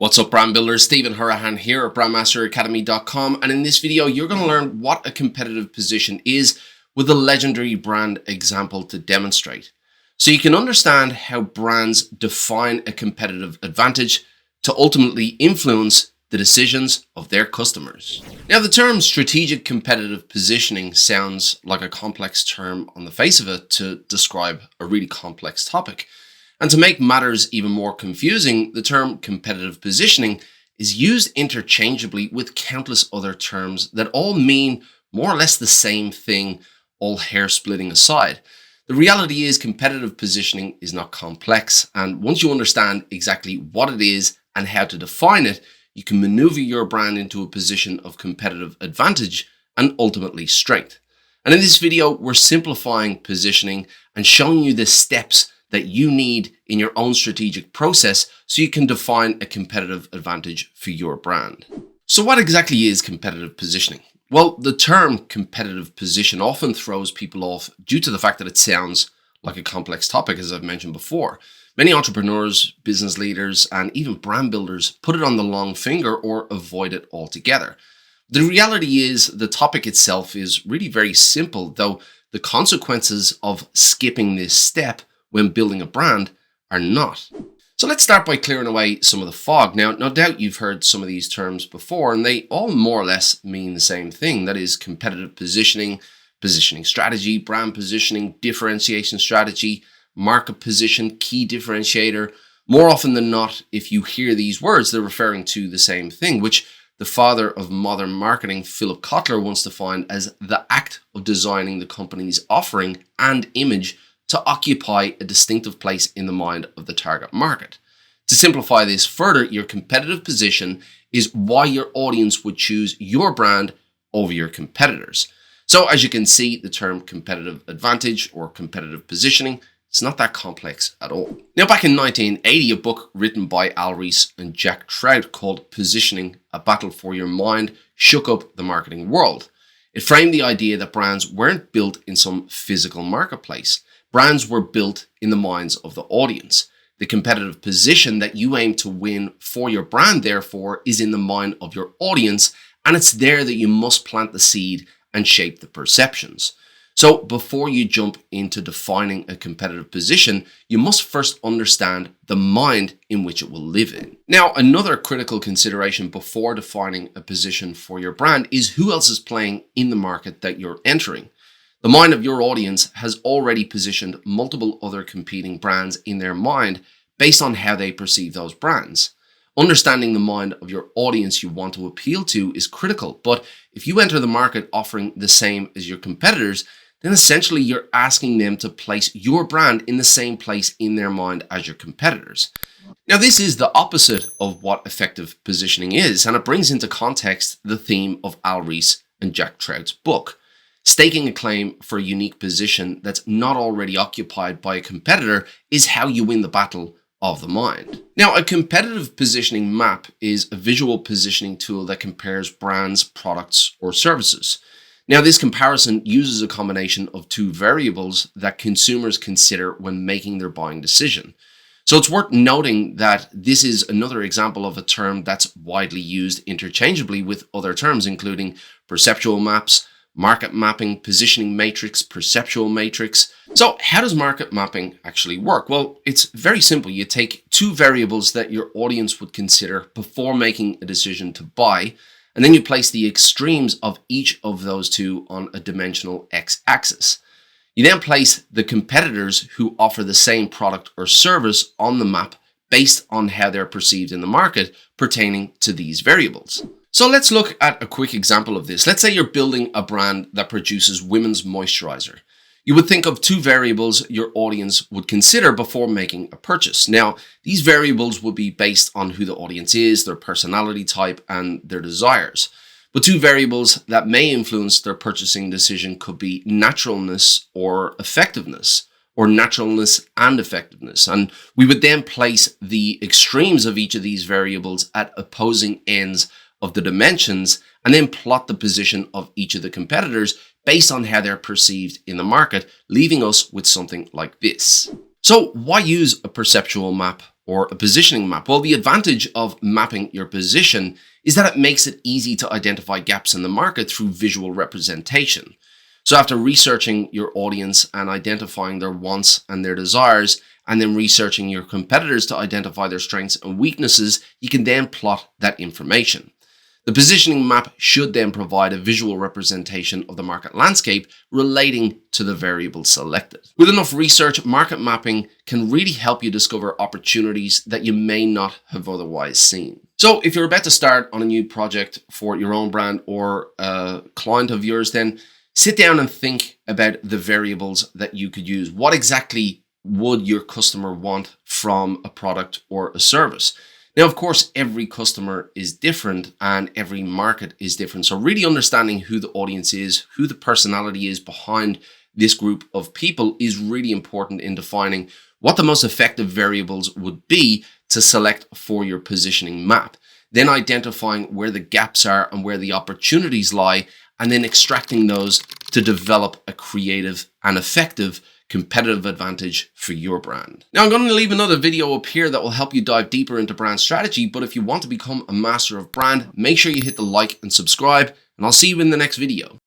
What's up, brand builders? Stephen Hurahan here at brandmasteracademy.com, and in this video you're going to learn what a competitive position is with a legendary brand example to demonstrate, so you can understand how brands define a competitive advantage to ultimately influence the decisions of their customers. Now, the term strategic competitive positioning sounds like a complex term on the face of it to describe a really complex topic. And to make matters even more confusing, the term competitive positioning is used interchangeably with countless other terms that all mean more or less the same thing, all hair splitting aside. The reality is competitive positioning is not complex, and once you understand exactly what it is and how to define it, you can maneuver your brand into a position of competitive advantage and ultimately strength. And in this video, we're simplifying positioning and showing you the steps that you need in your own strategic process so you can define a competitive advantage for your brand. So what exactly is competitive positioning? Well, the term competitive position often throws people off due to the fact that it sounds like a complex topic, as I've mentioned before. Many entrepreneurs, business leaders, and even brand builders put it on the long finger or avoid it altogether. The reality is the topic itself is really very simple, though the consequences of skipping this step when building a brand are not. So let's start by clearing away some of the fog. Now, no doubt you've heard some of these terms before, and they all more or less mean the same thing. That is competitive positioning, positioning strategy, brand positioning, differentiation strategy, market position, key differentiator. More often than not, if you hear these words, they're referring to the same thing, which the father of modern marketing, Philip Kotler, once defined as the act of designing the company's offering and image to occupy a distinctive place in the mind of the target market. To simplify this further, your competitive position is why your audience would choose your brand over your competitors. So as you can see, the term competitive advantage or competitive positioning, it's not that complex at all. Now, back in 1980, a book written by Reis and Jack Trout called Positioning: A Battle for Your Mind shook up the marketing world. It framed the idea that brands weren't built in some physical marketplace. Brands were built in the minds of the audience. The competitive position that you aim to win for your brand, therefore, is in the mind of your audience, and it's there that you must plant the seed and shape the perceptions. So before you jump into defining a competitive position, you must first understand the mind in which it will live in. Now, another critical consideration before defining a position for your brand is who else is playing in the market that you're entering. The mind of your audience has already positioned multiple other competing brands in their mind based on how they perceive those brands. Understanding the mind of your audience you want to appeal to is critical, but if you enter the market offering the same as your competitors, then essentially you're asking them to place your brand in the same place in their mind as your competitors. Now, this is the opposite of what effective positioning is, and it brings into context the theme of Reis and Jack Trout's book. Staking a claim for a unique position that's not already occupied by a competitor is how you win the battle of the mind. Now, a competitive positioning map is a visual positioning tool that compares brands, products, or services. Now, this comparison uses a combination of two variables that consumers consider when making their buying decision. So it's worth noting that this is another example of a term that's widely used interchangeably with other terms, including perceptual maps, market mapping, positioning matrix, perceptual matrix. So how does market mapping actually work? Well, it's very simple. You take two variables that your audience would consider before making a decision to buy, and then you place the extremes of each of those two on a dimensional x-axis. You then place the competitors who offer the same product or service on the map based on how they're perceived in the market pertaining to these variables. So let's look at a quick example of this. Let's say you're building a brand that produces women's moisturizer. You would think of two variables your audience would consider before making a purchase. Now, these variables will be based on who the audience is, their personality type, and their desires. But two variables that may influence their purchasing decision could be naturalness or effectiveness, or naturalness and effectiveness. And we would then place the extremes of each of these variables at opposing ends of the dimensions and then plot the position of each of the competitors based on how they're perceived in the market, leaving us with something like this. So why use a perceptual map or a positioning map? Well, the advantage of mapping your position is that it makes it easy to identify gaps in the market through visual representation. So after researching your audience and identifying their wants and their desires, and then researching your competitors to identify their strengths and weaknesses, you can then plot that information. The positioning map should then provide a visual representation of the market landscape relating to the variables selected. With enough research, market mapping can really help you discover opportunities that you may not have otherwise seen. So if you're about to start on a new project for your own brand or a client of yours, then sit down and think about the variables that you could use. What exactly would your customer want from a product or a service? Now, of course, every customer is different and every market is different. So really understanding who the audience is, who the personality is behind this group of people is really important in defining what the most effective variables would be to select for your positioning map. Then identifying where the gaps are and where the opportunities lie, and then extracting those to develop a creative and effective competitive advantage for your brand. Now, I'm going to leave another video up here that will help you dive deeper into brand strategy, but if you want to become a master of brand, make sure you hit the like and subscribe, and I'll see you in the next video.